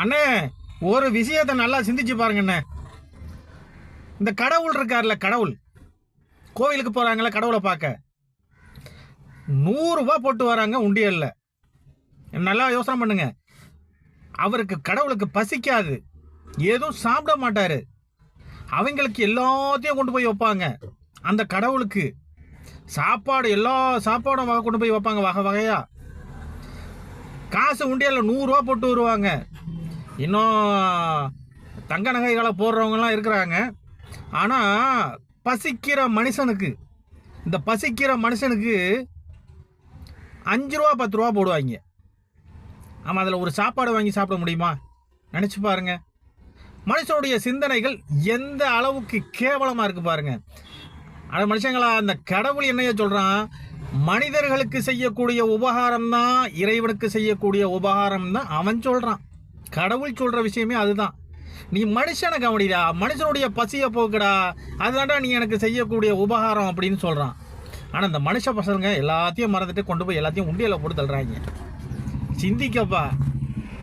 அண்ணே ஒரு விஷயத்தை நல்லா சிந்திச்சு பாருங்கண்ணே. இந்த கடவுள் இருக்கார்ல, கடவுள் கோவிலுக்கு போகிறாங்கள கடவுளை பார்க்க, 100 ரூபா போட்டு வராங்க உண்டியல்ல. நல்லா யோசனை பண்ணுங்க. அவருக்கு கடவுளுக்கு பசிக்காது, எதுவும் சாப்பிட மாட்டாரு. அவங்களுக்கு எல்லாத்தையும் கொண்டு போய் வைப்பாங்க. அந்த கடவுளுக்கு சாப்பாடு, எல்லா சாப்பாடும் வகை கொண்டு போய் வைப்பாங்க, வகை வகையா. காசு உண்டியல்ல 100 ரூபா போட்டு வருவாங்க. இன்னும் தங்க நகைகளை போடுறவங்கலாம் இருக்கிறாங்க. ஆனால் பசிக்கிற மனுஷனுக்கு, இந்த பசிக்கிற மனுஷனுக்கு 5 ரூபா 10 ரூபா போடுவாங்க. ஆமாம், அதில் ஒரு சாப்பாடு வாங்கி சாப்பிட முடியுமா? நினச்சி பாருங்க. மனுஷனுடைய சிந்தனைகள் எந்த அளவுக்கு கேவலமாக இருக்குது பாருங்க. அந்த மனுஷங்களா, அந்த கடவுள் என்னைய சொல்கிறான், மனிதர்களுக்கு செய்யக்கூடிய உபகாரம் தான் இறைவனுக்கு செய்யக்கூடிய உபகாரம் தான் அவன் சொல்கிறான். கடவுள் சொல்கிற விஷயமே அதுதான். நீ மனுஷனை கவனிடா, மனுஷனுடைய பசியை போக்குடா, அதுதான்டா நீ எனக்கு செய்யக்கூடிய உபகாரம் அப்படின்னு சொல்கிறான். ஆனால் இந்த மனுஷ பசங்க எல்லாத்தையும் மறந்துட்டு கொண்டு போய் எல்லாத்தையும் உண்டியலை போட்டு தள்ளுறாங்க. சிந்திக்கப்பா.